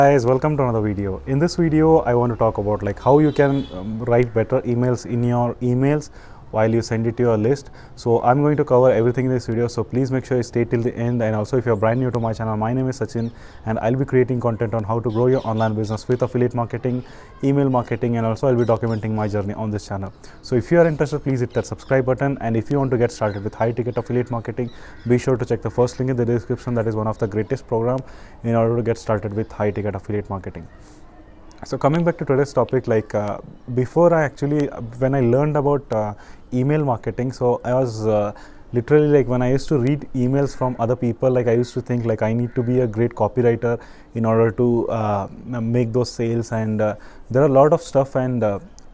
Guys, welcome to another video. In this video I want to talk about like how you can write better emails in your emails while you send it to your list. So I'm going to cover everything in this video, so please make sure you stay till the end. And also, if you're brand new to my channel, my name is Sachin and I'll be creating content on how to grow your online business with affiliate marketing, email marketing, and also I'll be documenting my journey on this channel. So if you are interested, please hit that subscribe button, and if you want to get started with high ticket affiliate marketing, be sure to check the first link in the description. That is one of the greatest program in order to get started with high ticket affiliate marketing. So coming back to today's topic, like before I actually, when I learned about email marketing, so I was literally like, when I used to read emails from other people, like I used to think like I need to be a great copywriter in order to make those sales, and there are a lot of stuff, and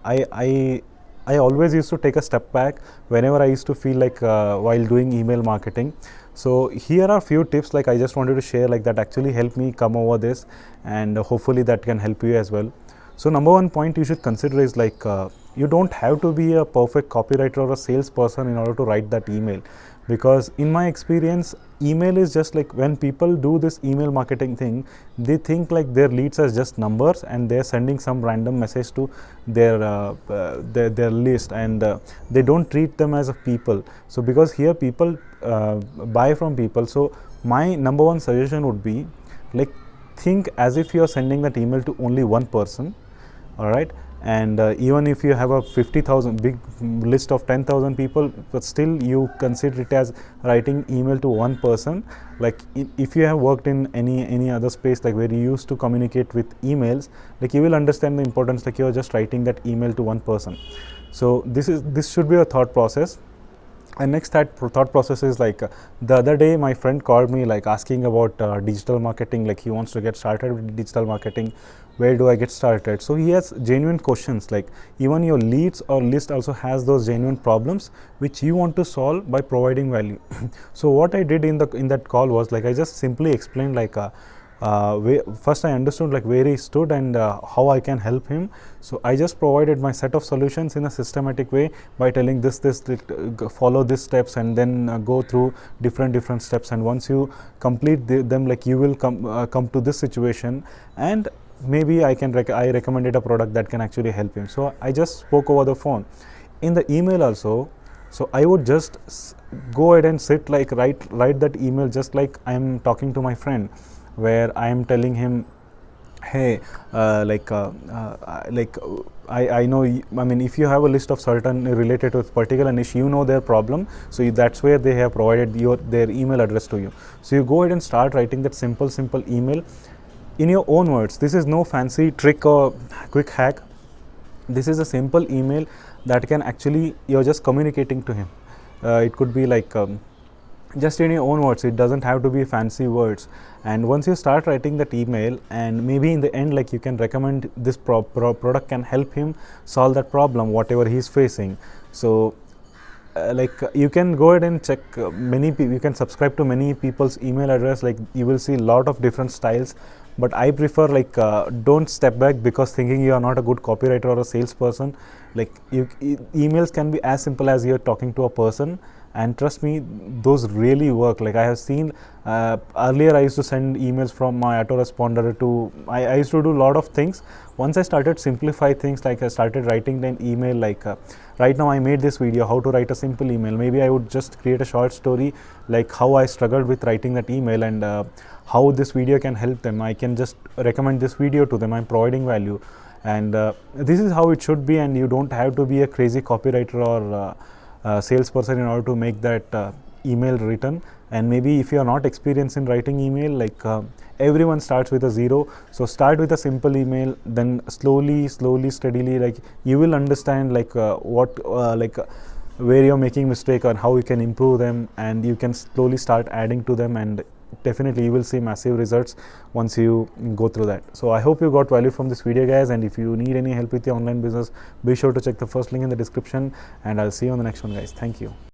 I always used to take a step back whenever I used to feel like while doing email marketing. So here are a few tips like I just wanted to share, like that actually helped me come over this, and hopefully that can help you as well. So number one point you should consider is like you don't have to be a perfect copywriter or a salesperson in order to write that email, because in my experience, email is just like, when people do this email marketing thing, they think like their leads are just numbers and they're sending some random message to their list, and they don't treat them as a people. So because here people buy from people, so my number one suggestion would be like, think as if you're sending that email to only one person. All right, and even if you have a 50,000 big list of 10,000 people, but still you consider it as writing email to one person. Like if you have worked in any other space, like where you used to communicate with emails, like you will understand the importance, like you're just writing that email to one person. So this should be a thought process. And next thought process is like, the other day my friend called me like asking about digital marketing, like he wants to get started with digital marketing. Where do I get started? So he has genuine questions, like even your leads or list also has those genuine problems which you want to solve by providing value. So what I did in that call was like, I just simply explained like first I understood like where he stood and how I can help him. So I just provided my set of solutions in a systematic way by telling this follow these steps, and then go through different steps, and once you complete them, like you will come to this situation, and maybe I recommended a product that can actually help him. So I just spoke over the phone. In the email also, so I would just go ahead and sit like write that email just like I am talking to my friend, where I am telling him, hey, I know, I mean, if you have a list of certain related to a particular niche, you know their problem, so that's where they have provided their email address to you. So you go ahead and start writing that simple email in your own words. This is no fancy trick or quick hack. This is a simple email that can actually, you're just communicating to him. It could be like just in your own words. It doesn't have to be fancy words. And once you start writing that email, and maybe in the end, like you can recommend this product can help him solve that problem, whatever he's facing. So like you can go ahead and check you can subscribe to many people's email address, like you will see a lot of different styles. But I prefer like don't step back because thinking you are not a good copywriter or a salesperson. Like emails can be as simple as you're talking to a person, and trust me, those really work. Like I have seen earlier, I used to send emails from my autoresponder to, I used to do a lot of things. Once I started simplify things, like I started writing an email, like right now I made this video how to write a simple email. Maybe I would just create a short story like how I struggled with writing that email, and how this video can help them. I can just recommend this video to them. I'm providing value, and this is how it should be. And you don't have to be a crazy copywriter or salesperson in order to make that email written. And maybe if you are not experienced in writing email, like everyone starts with a zero. So start with a simple email, then slowly steadily, like you will understand like where you're making mistake and how you can improve them, and you can slowly start adding to them, and definitely you will see massive results once you go through that. So I hope you got value from this video, guys, and if you need any help with your online business, be sure to check the first link in the description, and I'll see you on the next one, guys. Thank you.